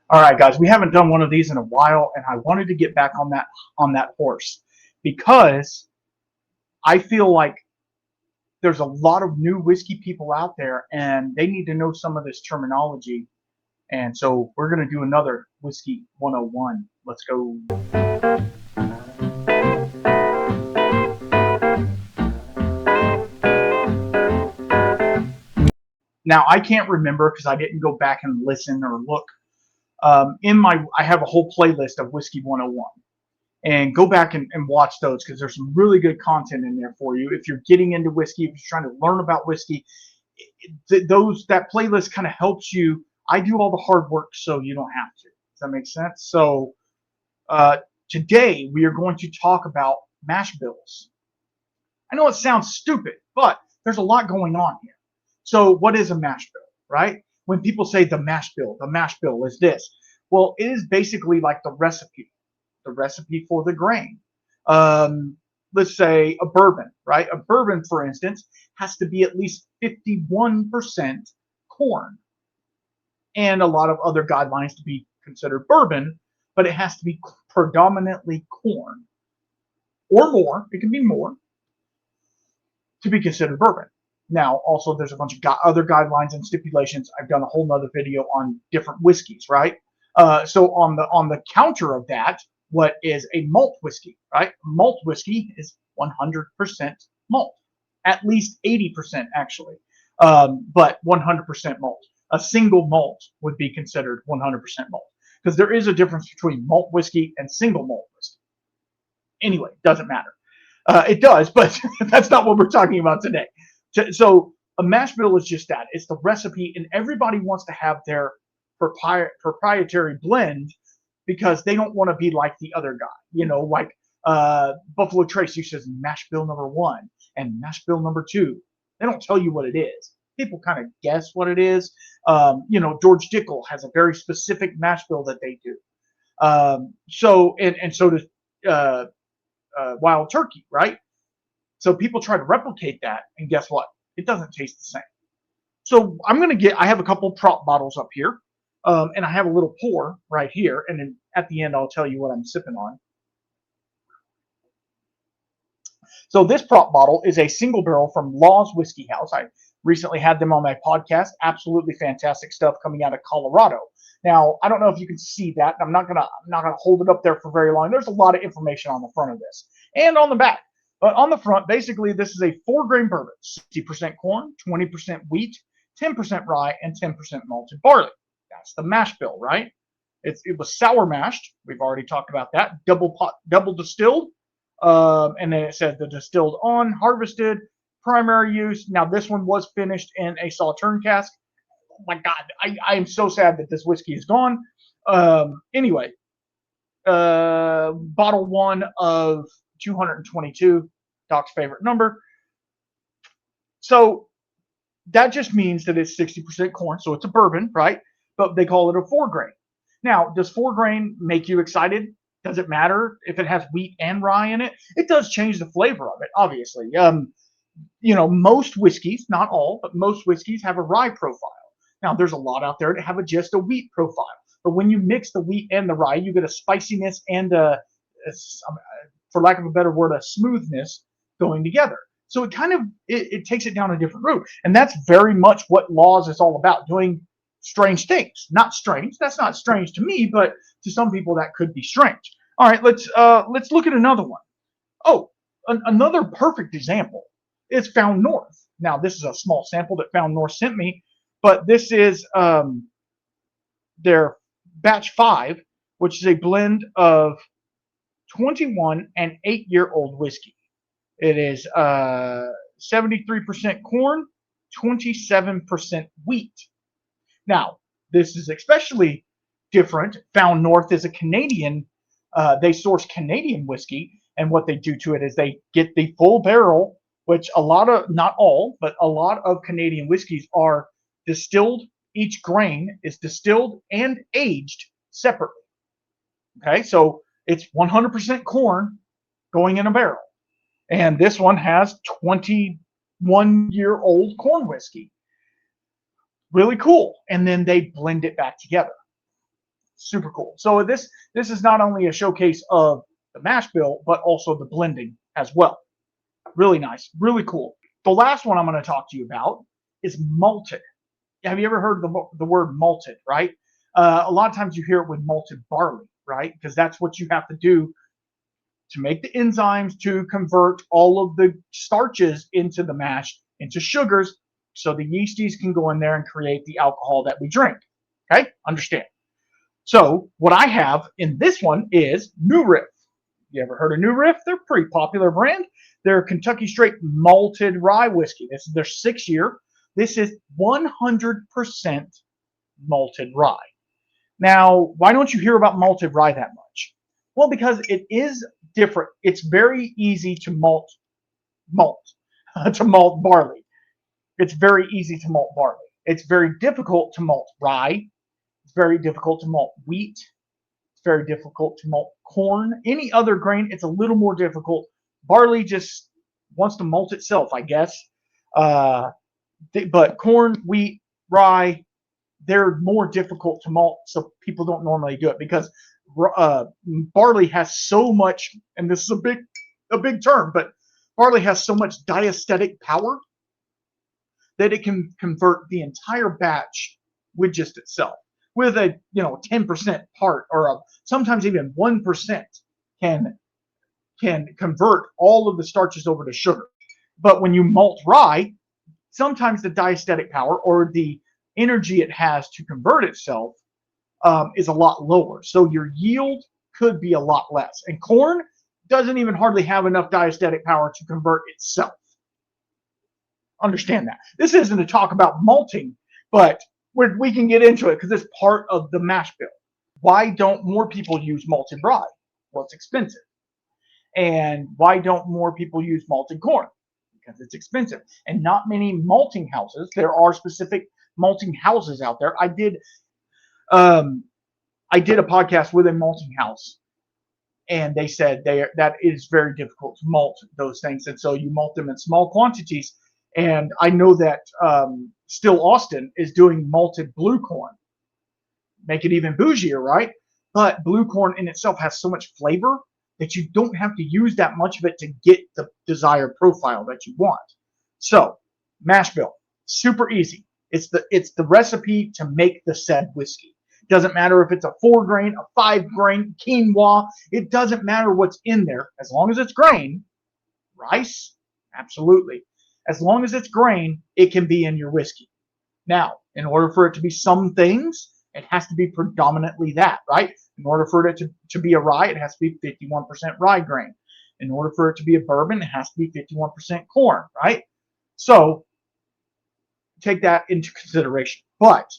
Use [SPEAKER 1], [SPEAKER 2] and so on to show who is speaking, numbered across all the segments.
[SPEAKER 1] All right, guys, we haven't done one of these in a while, and I wanted to get back on that horse because I feel like there's a lot of new whiskey people out there, and they need to know some of this terminology. And so we're going to do another Whiskey 101. Let's go. Now, I can't remember because I didn't go back and listen or look. I have a whole playlist of Whiskey 101. And go back and watch those because there's some really good content in there for you. If you're getting into whiskey, if you're trying to learn about whiskey, that playlist kind of helps you. I do all the hard work so you don't have to. Does that make sense? So uh, today we are going to talk about mash bills. I know it sounds stupid, but there's a lot going on here. So what is a mash bill, right? When people say the mash bill is this. Well, it is basically like the recipe for the grain. Um, let's say a bourbon, right? A bourbon, for instance, has to be at least 51% corn, and a lot of other guidelines to be considered bourbon, but it has to be predominantly corn or more. It can be more to be considered bourbon. Now, also, there's a bunch of other guidelines and stipulations. I've done a whole nother video on different whiskeys, right? So on the counter of that, what is a malt whiskey, right? Malt whiskey is 100% malt, at least 80% actually, but 100% malt. A single malt would be considered 100% malt because there is a difference between malt whiskey and single malt whiskey. Anyway, doesn't matter. It does, but that's not what we're talking about today. So a mash bill is just that. It's the recipe, and everybody wants to have their proprietary blend because they don't want to be like the other guy. Like Buffalo Trace uses mash bill number 1 and mash bill number 2. They don't tell you what it is. People kind of guess what it is. George Dickel has a very specific mash bill that they do. So does Wild Turkey, right? So people try to replicate that, and guess what? It doesn't taste the same. So I have a couple prop bottles up here, and I have a little pour right here, and then at the end I'll tell you what I'm sipping on. So this prop bottle is a single barrel from Law's Whiskey House. I recently had them on my podcast. Absolutely fantastic stuff coming out of Colorado. Now, I don't know if you can see that. I'm not gonna hold it up there for very long. There's a lot of information on the front of this and on the back. But on the front, basically, this is a 4-grain bourbon: 60% corn, 20% wheat, 10% rye, and 10% malted barley. That's the mash bill, right? It was sour mashed. We've already talked about that. Double distilled. And then it says the distilled on, harvested, primary use. Now, this one was finished in a Sauterne cask. Oh my God, I am so sad that this whiskey is gone. Anyway, bottle 1 of 222, Doc's favorite number. So that just means that it's 60% corn, so it's a bourbon, right? But they call it a 4-grain. Now, does 4-grain make you excited? Does it matter if it has wheat and rye in it? It does change the flavor of it, obviously. Most whiskeys, not all, but most whiskeys have a rye profile. Now, there's a lot out there that have just a wheat profile. But when you mix the wheat and the rye, you get a spiciness and for lack of a better word, a smoothness going together. So it kind of it takes it down a different route, and that's very much what Laws is all about: doing strange things. Not strange. That's not strange to me, but to some people that could be strange. All right, let's look at another one. Oh, another perfect example is Found North. Now, this is a small sample that Found North sent me, but this is their batch 5, which is a blend of 21 and 8-year-old whiskey. It is 73% corn, 27% wheat. Now, this is especially different. Found North is a Canadian. They source Canadian whiskey, and what they do to it is they get the full barrel, which not all, but a lot of Canadian whiskeys are distilled. Each grain is distilled and aged separately. Okay, so it's 100% corn going in a barrel. And this one has 21-year-old corn whiskey. Really cool. And then they blend it back together. Super cool. So this is not only a showcase of the mash bill, but also the blending as well. Really nice, really cool. The last one I'm going to talk to you about is malted. Have you ever heard the word malted, right? A lot of times you hear it with malted barley, right? Because that's what you have to do to make the enzymes to convert all of the starches into the mash into sugars, so the yeasties can go in there and create the alcohol that we drink. Okay, understand? So what I have in this one is New Riff. You ever heard of New Riff? They're a pretty popular brand. They're Kentucky Straight malted rye whiskey. This is their 6th year. This is 100% malted rye. Now, why don't you hear about malted rye that much? Well, because it is different. It's very easy to malt to malt barley. It's very easy to malt barley. It's very difficult to malt rye. It's very difficult to malt wheat. It's very difficult to malt corn. Any other grain, it's a little more difficult. Barley just wants to malt itself, I guess. But corn, wheat, rye, they're more difficult to malt, so people don't normally do it because barley has so much, and this is a big term, but barley has so much diastatic power that it can convert the entire batch with just itself. With a 10% part, or sometimes even 1% can convert all of the starches over to sugar. But when you malt rye, sometimes the diastatic power or the energy it has to convert itself is a lot lower. So your yield could be a lot less. And corn doesn't even hardly have enough diastatic power to convert itself. Understand that. This isn't to talk about malting, but we can get into it because it's part of the mash bill. Why don't more people use malted rye? Well, it's expensive. And why don't more people use malted corn? Because it's expensive. And not many malting houses. There are specific malting houses out there. I did a podcast with a malting house, and they said that is very difficult to malt those things, and so you malt them in small quantities. And I know that Still Austin is doing malted blue corn. Make it even bougier, right? But blue corn in itself has so much flavor that you don't have to use that much of it to get the desired profile that you want. So, mash bill, super easy. It's the recipe to make the said whiskey. Doesn't matter if it's a 4-grain, a 5-grain, quinoa. It doesn't matter what's in there as long as it's grain. Rice, absolutely. As long as it's grain, it can be in your whiskey. Now, in order for it to be some things, it has to be predominantly that, right? In order for it to be a rye, it has to be 51% rye grain. In order for it to be a bourbon, it has to be 51% corn, right? So, take that into consideration. But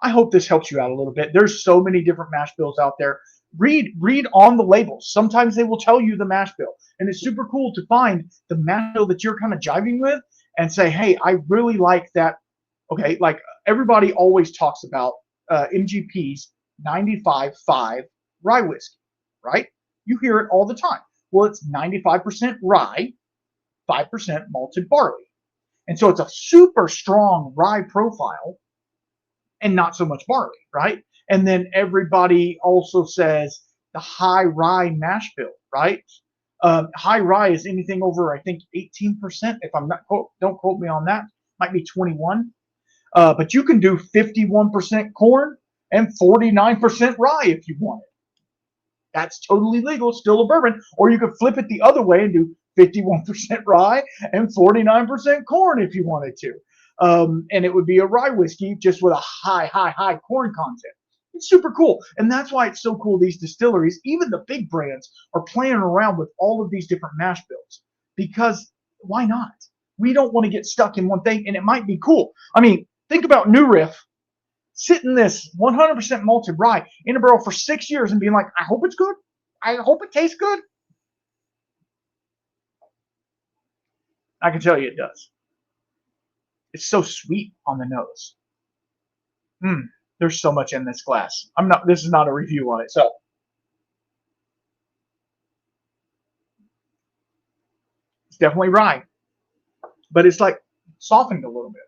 [SPEAKER 1] I hope this helps you out a little bit. There's so many different mash bills out there. Read on the labels. Sometimes they will tell you the mash bill. And it's super cool to find the mash bill that you're kind of jiving with and say, hey, I really like that. Okay, like everybody always talks about MGP's 95.5 rye whiskey, right? You hear it all the time. Well, it's 95% rye, 5% malted barley. And so it's a super strong rye profile and not so much barley, right? And then everybody also says the high rye mash bill, right? High rye is anything over, I think, 18%. If I'm not, don't quote me on that. Might be 21. But you can do 51% corn and 49% rye if you want it. That's totally legal, still a bourbon. Or you could flip it the other way and do 51% rye and 49% corn if you wanted to. And it would be a rye whiskey just with a high corn content. It's super cool. And that's why it's so cool these distilleries, even the big brands, are playing around with all of these different mash bills. Because why not? We don't want to get stuck in one thing, and it might be cool. I mean, think about New Riff sitting this 100% malted rye in a barrel for 6 years and being like, I hope it's good. I hope it tastes good. I can tell you it does. It's so sweet on the nose. There's so much in this glass. This is not a review on it, so. It's definitely rye. But it's like softened a little bit.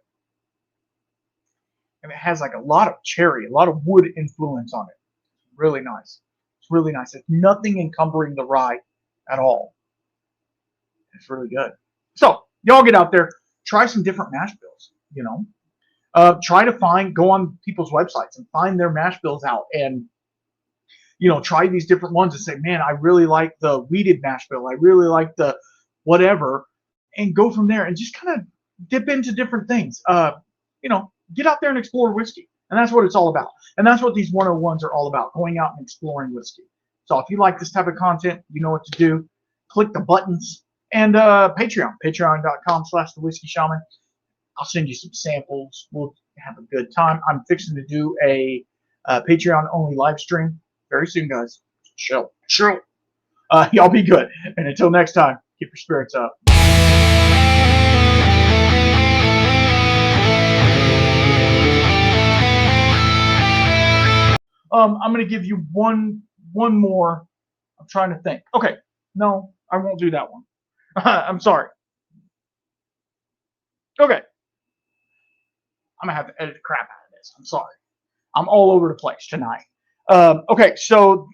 [SPEAKER 1] And it has like a lot of cherry, a lot of wood influence on it. really nice. It's really nice. It's nothing encumbering the rye at all. It's really good. So y'all get out there, try some different mash bills. Try to go on people's websites and find their mash bills out, and try these different ones and say, man, I really like the wheated mash bill. I really like the whatever, and go from there and just kind of dip into different things. Get out there and explore whiskey. And that's what it's all about. And that's what these 101s are all about, going out and exploring whiskey. So if you like this type of content, you know what to do. Click the buttons. And patreon.com/the whiskey shaman. I'll send you some samples. We'll have a good time. I'm fixing to do a Patreon only live stream very soon, guys. Chill. Y'all be good. And until next time, keep your spirits up. I'm going to give you one more. I'm trying to think. Okay. No, I won't do that one. I'm sorry. Okay. I'm going to have to edit the crap out of this. I'm sorry. I'm all over the place tonight. Okay, so